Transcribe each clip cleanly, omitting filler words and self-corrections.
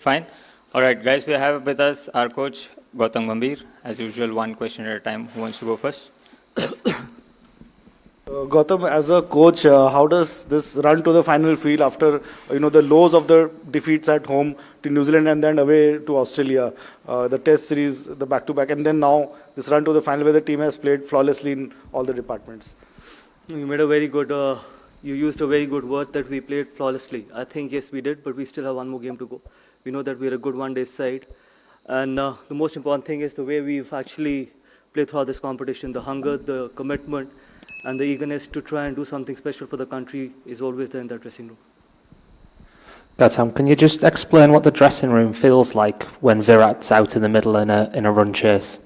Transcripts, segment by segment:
Fine. All right, guys, we have with us our coach, Gautam Gambhir. As usual, one question at a time. Who wants to go first? Gautam, as a coach, how does this run to the final feel after the lows of the defeats at home to New Zealand and then away to Australia, the Test series, the back-to-back, and then now this run to the final where the team has played flawlessly in all the departments? You made a very good. You used a very good word that we played flawlessly. I think yes, we did, but we still have one more game to go. We know that we're a good one-day side, and the most important thing is the way we've actually played throughout this competition. The hunger, the commitment, and the eagerness to try and do something special for the country is always there in that dressing room. Gautam, can you just explain what the dressing room feels like when Virat's out in the middle in a run chase?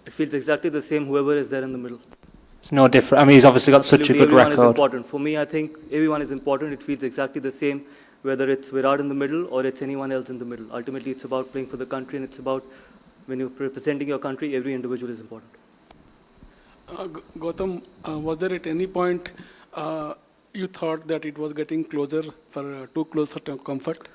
It feels exactly the same, whoever is there in the middle. It's no different. I mean, he's obviously got such a good everyone record. Is important. For me, I think everyone is important. It feels exactly the same, whether it's Virat in the middle or it's anyone else in the middle. Ultimately, it's about playing for the country, and it's about when you're representing your country, every individual is important. Gautam, was there at any point you thought that it was getting closer for too close for comfort?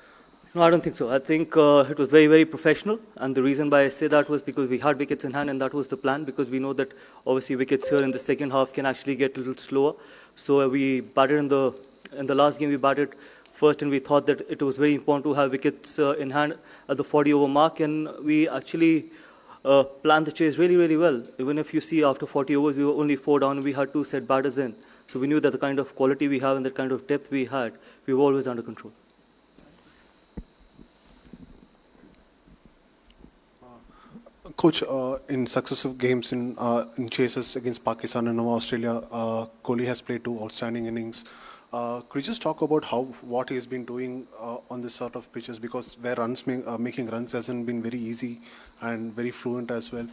No, I don't think so. I think it was very, very professional, and the reason why I say that was because we had wickets in hand, and that was the plan, because we know that obviously wickets here in the second half can actually get a little slower. So we batted in the last game, we batted first, and we thought that it was very important to have wickets in hand at the 40-over mark, and we actually planned the chase really, really well. Even if you see after 40 overs, we were only 4 down, and we had 2 set batters in. So we knew that the kind of quality we have and the kind of depth we had, we were always under control. Coach, in successive games in chases against Pakistan and now Australia, Kohli has played 2 outstanding innings. Could you just talk about what he's been doing on this sort of pitches? Because where making runs hasn't been very easy and very fluent as well,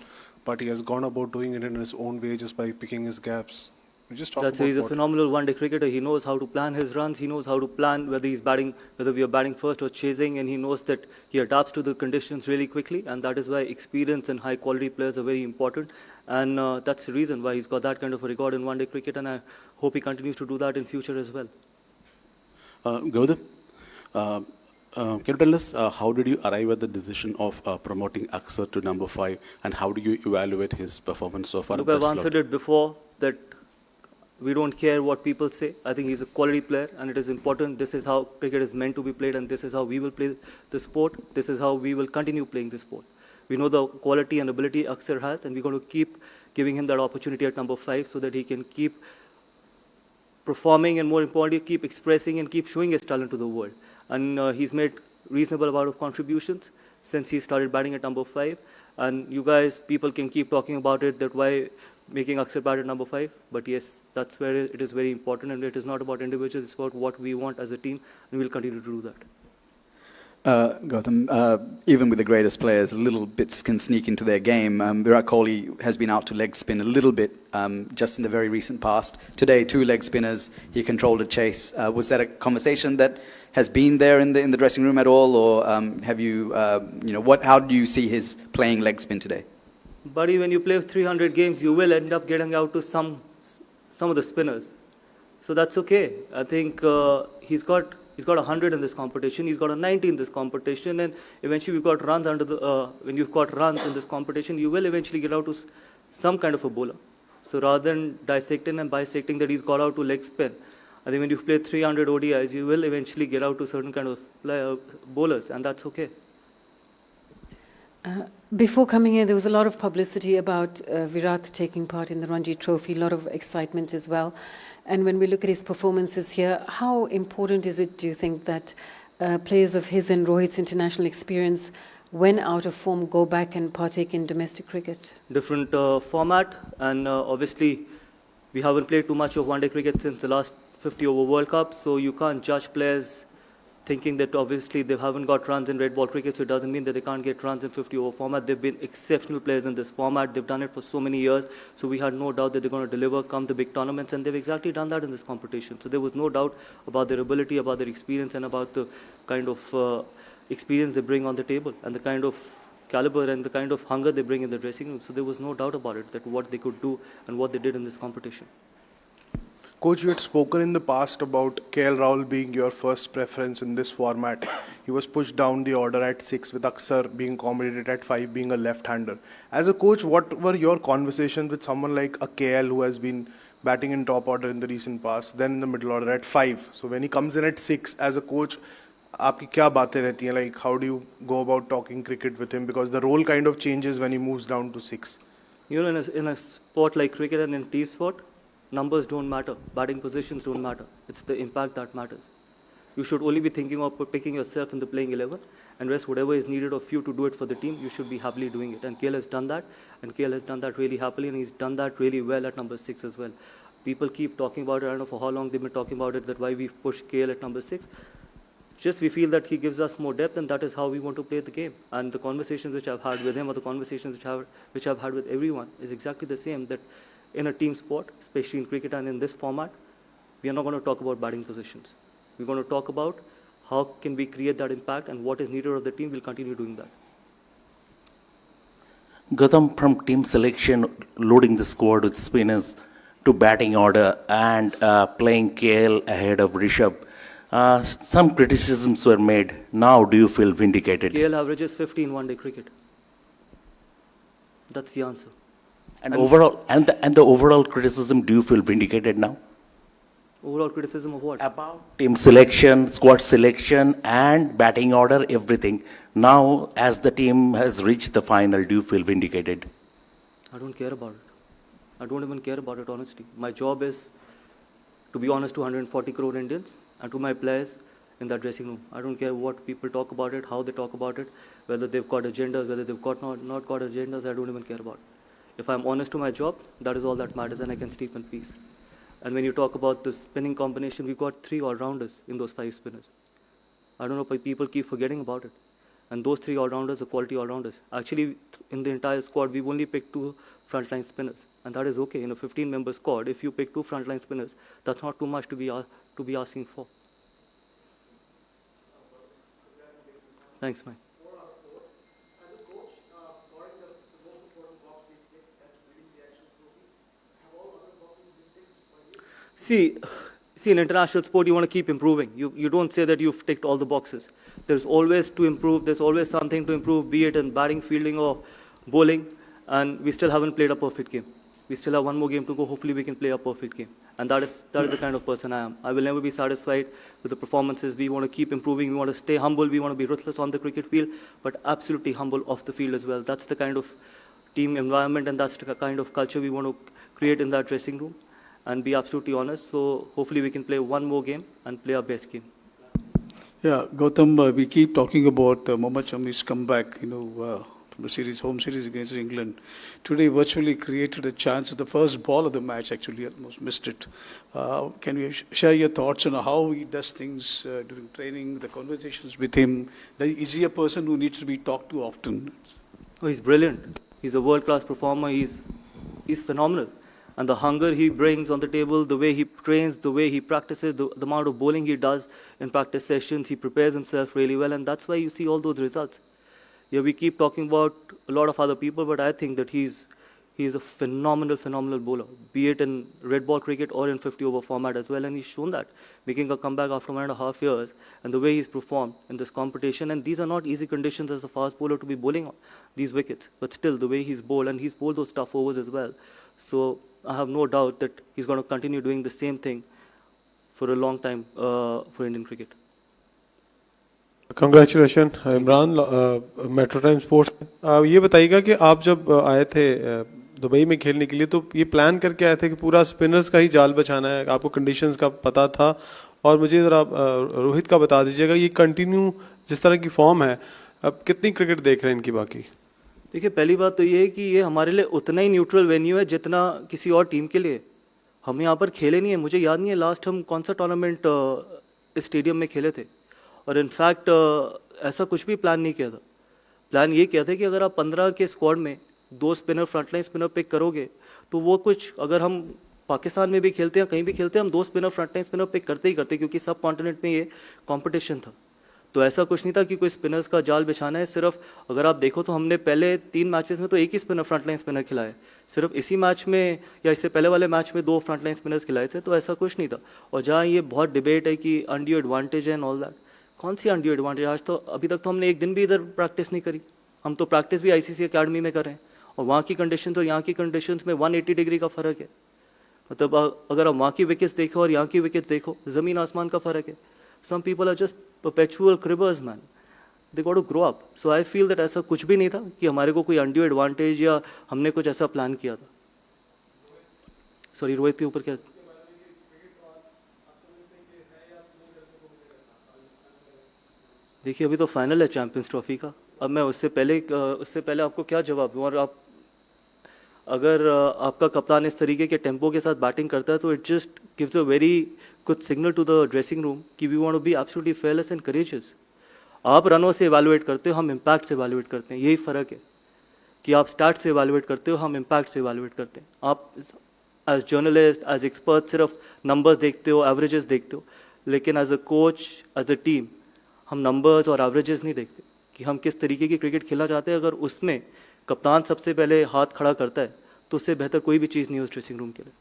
but he has gone about doing it in his own way just by picking his gaps. Just talk He's a phenomenal one-day cricketer. He knows how to plan his runs. He knows how to plan whether we are batting first or chasing, and he knows that he adapts to the conditions really quickly, and that is why experience and high-quality players are very important. And that's the reason why he's got that kind of a record in one-day cricket, and I hope he continues to do that in future as well. Gautam, can you tell us how did you arrive at the decision of promoting Axar to number 5, and how do you evaluate his performance so far? Look, I've answered it before that we don't care what people say. I think he's a quality player, and it is important. This is how cricket is meant to be played, and this is how we will play the sport. This is how we will continue playing the sport. We know the quality and ability Axar has, and we're going to keep giving him that opportunity at number 5 so that he can keep performing and, more importantly, keep expressing and keep showing his talent to the world. And he's made reasonable amount of contributions since he started batting at number 5. And you guys, people can keep talking about it, that why making Axar bat at number 5. But yes, that's where it is very important, and it is not about individuals, it's about what we want as a team, and we'll continue to do that. Gautam, even with the greatest players, little bits can sneak into their game. Virat Kohli has been out to leg spin a little bit just in the very recent past. Today, 2 leg spinners, he controlled a chase. Was that a conversation that has been there in the dressing room at all, or have you, how do you see his playing leg spin today? Buddy, when you play 300 games, you will end up getting out to some of the spinners. So that's okay. I think he's got 100 in this competition. He's got a 90 in this competition, and eventually we've got runs when you've got runs in this competition, you will eventually get out to some kind of a bowler. So rather than dissecting and bisecting that he's got out to leg spin, I think when you've played 300 ODIs, you will eventually get out to certain kind of bowlers, and that's okay. Before coming here, there was a lot of publicity about Virat taking part in the Ranji Trophy, a lot of excitement as well. And when we look at his performances here, how important is it, do you think, that players of his and Rohit's international experience, when out of form, go back and partake in domestic cricket? Different format, and obviously we haven't played too much of one-day cricket since the last 50-over World Cup, so you can't judge players thinking that obviously they haven't got runs in red ball cricket, so it doesn't mean that they can't get runs in 50-over format. They've been exceptional players in this format. They've done it for so many years, so we had no doubt that they're going to deliver come the big tournaments, and they've exactly done that in this competition. So there was no doubt about their ability, about their experience, and about the kind of experience they bring on the table, and the kind of caliber and the kind of hunger they bring in the dressing room. So there was no doubt about it, that what they could do and what they did in this competition. Coach, you had spoken in the past about KL Rahul being your first preference in this format. He was pushed down the order at 6 with Aksar being accommodated at 5 being a left-hander. As a coach, what were your conversations with someone like a KL who has been batting in top order in the recent past, then in the middle order at 5? So when he comes in at 6, as a coach, आपकी क्या बातें रहती हैं? Like, how do you go about talking cricket with him? Because the role kind of changes when he moves down to 6. You know, in a sport like cricket and in team sport, numbers don't matter. Batting positions don't matter. It's the impact that matters. You should only be thinking of picking yourself in the playing 11 and rest whatever is needed of you to do it for the team. You should be happily doing it. And KL has done that. And KL has done that really happily. And he's done that really well at number 6 as well. People keep talking about it. I don't know for how long they've been talking about it, that why we've pushed KL at number 6. Just we feel that he gives us more depth, and that is how we want to play the game. And the conversations which I've had with him, or the conversations which I've had with everyone, is exactly the same. That in a team sport, especially in cricket and in this format, we are not going to talk about batting positions. We're going to talk about how can we create that impact, and what is needed of the team. We'll continue doing that. Gautam, from team selection, loading the squad with spinners, to batting order and playing KL ahead of Rishabh. Some criticisms were made. Now, do you feel vindicated? KL averages 50 in one-day cricket. That's the answer. And overall, and the overall criticism, do you feel vindicated now? Overall criticism of what? About team selection, squad selection, and batting order, everything. Now, as the team has reached the final, do you feel vindicated? I don't care about it. I don't even care about it, honestly. My job is to be honest to 140 crore Indians and to my players in that dressing room. I don't care what people talk about it, how they talk about it, whether they've got agendas, whether they've got not got agendas, I don't even care about it. If I'm honest to my job, that is all that matters, and I can sleep in peace. And when you talk about the spinning combination, we've got 3 all-rounders in those 5 spinners. I don't know why people keep forgetting about it. And those 3 all-rounders are quality all-rounders. Actually, in the entire squad, we've only picked 2 frontline spinners. And that is okay. In a 15-member squad, if you pick 2 frontline spinners, that's not too much to be asking for. Thanks, man. See, in international sport, you want to keep improving. You don't say that you've ticked all the boxes. There's always to improve. There's always something to improve, be it in batting, fielding, or bowling. And we still haven't played a perfect game. We still have one more game to go. Hopefully, we can play a perfect game. And that is the kind of person I am. I will never be satisfied with the performances. We want to keep improving. We want to stay humble. We want to be ruthless on the cricket field, but absolutely humble off the field as well. That's the kind of team environment, and that's the kind of culture we want to create in that dressing room. And be absolutely honest. So hopefully we can play one more game and play our best game. Yeah, Gautam, we keep talking about Mohammad Shami's comeback, from the home series against England. Today virtually created a chance at the first ball of the match, actually almost missed it. Can you share your thoughts on how he does things during training, the conversations with him? Is he a person who needs to be talked to often? Oh, he's brilliant. He's a world-class performer. He's phenomenal. And the hunger he brings on the table, the way he trains, the way he practices, the amount of bowling he does in practice sessions, he prepares himself really well, and that's why you see all those results. Yeah, we keep talking about a lot of other people, but I think that he's a phenomenal bowler, be it in red ball cricket or in 50-over format as well, and he's shown that, making a comeback after 1.5 years, and the way he's performed in this competition. And these are not easy conditions as a fast bowler to be bowling on these wickets, but still the way he's bowled, and he's bowled those tough overs as well. So I have no doubt that he's going to continue doing the same thing for a long time for Indian cricket. Congratulations, Imran metro time sports. ये बताइएगा कि आप जब आए थे Dubai में खेलने के लिए, तो ये प्लान करके आए थे कि पूरा स्पिनर्स का ही जाल बचाना है, आपको कंडीशंस का पता था? और मुझे ज़रा रोहित का बता दीजिएगा, ये कंटिन्यू जिस तरह की फॉर्म है, अब कितनी क्रिकेट देख रहे हैं इनकी? बाकी देखिए, पहली बात तो ये है कि ये हमारे लिए उतना ही न्यूट्रल वेन्यू है जितना किसी और टीम के लिए। हम यहाँ पर खेले नहीं है, मुझे याद नहीं है लास्ट हम कौन सा टूर्नामेंट इस स्टेडियम में खेले थे। और इनफैक्ट ऐसा कुछ भी प्लान नहीं किया था। प्लान ये किया था कि अगर आप 15 के स्क्वाड में 2 स्पिनर, फ्रंटलाइन स्पिनर पिक करोगे, तो वो कुछ, अगर हम पाकिस्तान में भी खेलते हैं, कहीं भी खेलते हैं, हम 2 स्पिनर, फ्रंटलाइन स्पिनर पिक करते ही करते, क्योंकि सब कॉन्टिनेंट में ये कॉम्पिटिशन था। तो ऐसा कुछ नहीं था कि कोई स्पिनर्स का जाल बिछाना है। सिर्फ अगर आप देखो तो हमने पहले 3 मैचेस में तो एक ही स्पिनर फ्रंटलाइन स्पिनर खिलाया है। सिर्फ इसी मैच में या इससे पहले वाले मैच में 2 फ्रंटलाइन स्पिनर्स खिलाए थे, तो ऐसा कुछ नहीं था। और जहाँ ये बहुत डिबेट है कि अनड्यू एडवांटेज है एंड ऑल दैट, कौन सी अनड्यू एडवांटेज? आज तो अभी तक तो हमने एक दिन भी इधर प्रैक्टिस नहीं करी। हम तो प्रैक्टिस भी आईसीसी अकेडमी में कर रहे हैं, और वहाँ की कंडीशन और यहाँ की कंडीशन में 180 डिग्री का फ़र्क है। मतलब अगर आप वहाँ की विकेट्स देखो और यहाँ की विकेट्स देखो, ज़मीन आसमान का फ़र्क है। Some people are just perpetual cribbers man, they got to grow up. So I feel that ऐसा कुछ भी नहीं था कि हमारे को कोई अनड्यू एडवांटेज या हमने कुछ ऐसा प्लान किया था। सॉरी, रोहित के ऊपर क्या? देखिए, अभी तो फाइनल है चैंपियंस ट्रॉफी का। अब मैं उससे पहले आपको क्या जवाब दूँ? और आप अगर आपका कप्तान इस तरीके के टेम्पो के साथ बैटिंग करता है तो it just gives a very good signal to the dressing room कि we want to be absolutely fearless and courageous. आप रनों से इवैल्यूएट करते हो, हम इम्पैक्ट से इवैल्यूएट करते हैं। यही फ़र्क है कि आप स्टार्ट से इवैल्यूएट करते हो, हम इम्पैक्ट से इवैल्यूएट करते हैं। आप एज जर्नलिस्ट, एज एक्सपर्ट सिर्फ नंबर्स देखते हो, एवरेजेस देखते हो, लेकिन as a coach, as a team, हम नंबर्स और एवरेजेस नहीं देखते कि हम किस तरीके की क्रिकेट खेलना चाहते हैं। अगर उसमें कप्तान सबसे पहले हाथ खड़ा करता है तो उससे बेहतर कोई भी चीज़ नहीं है उस ड्रेसिंग रूम के लिए।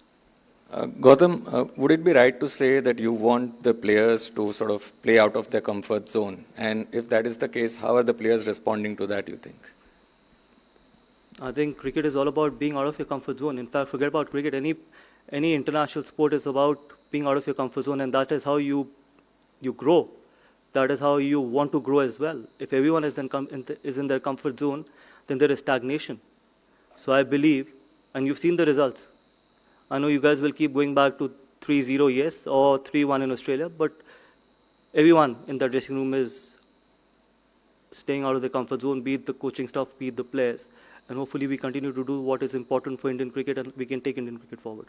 Gautam, would it be right to say that you want the players to sort of play out of their comfort zone? And if that is the case, how are the players responding to that, you think? I think cricket is all about being out of your comfort zone. In fact, forget about cricket. Any international sport is about being out of your comfort zone, and that is how you grow. That is how you want to grow as well. If everyone is in their comfort zone, then there is stagnation. So I believe, and you've seen the results. I know you guys will keep going back to 3-0, yes, or 3-1 in Australia, but everyone in that dressing room is staying out of the comfort zone, be it the coaching staff, be it the players, and hopefully we continue to do what is important for Indian cricket and we can take Indian cricket forward.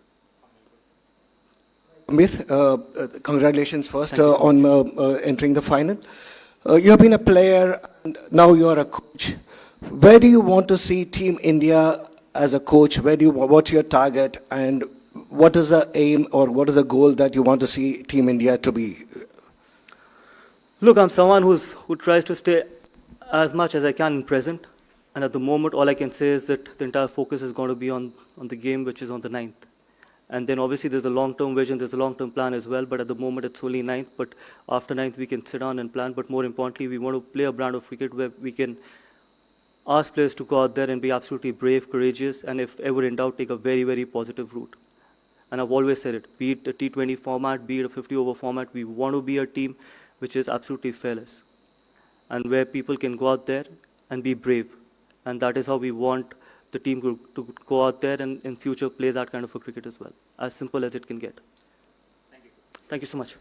Amir, congratulations first Thank you so on entering the final. You have been a player and now you are a coach. Where do you want to see Team India as a coach? What's your target, and what is the aim or what is the goal that you want to see Team India to be? Look, I'm someone who tries to stay as much as I can in present, and at the moment all I can say is that the entire focus is going to be on the game which is on the 9th. And then obviously there's a long-term vision, there's a long-term plan as well, but at the moment it's only 9th, but after 9th we can sit down and plan. But more importantly, we want to play a brand of cricket where we can ask players to go out there and be absolutely brave, courageous, and if ever in doubt, take a very, very positive route. And I've always said it, be it a T20 format, be it a 50-over format, we want to be a team which is absolutely fearless and where people can go out there and be brave. And that is how we want the team to go out there and in future play that kind of a cricket as well. As simple as it can get. Thank you. Thank you so much.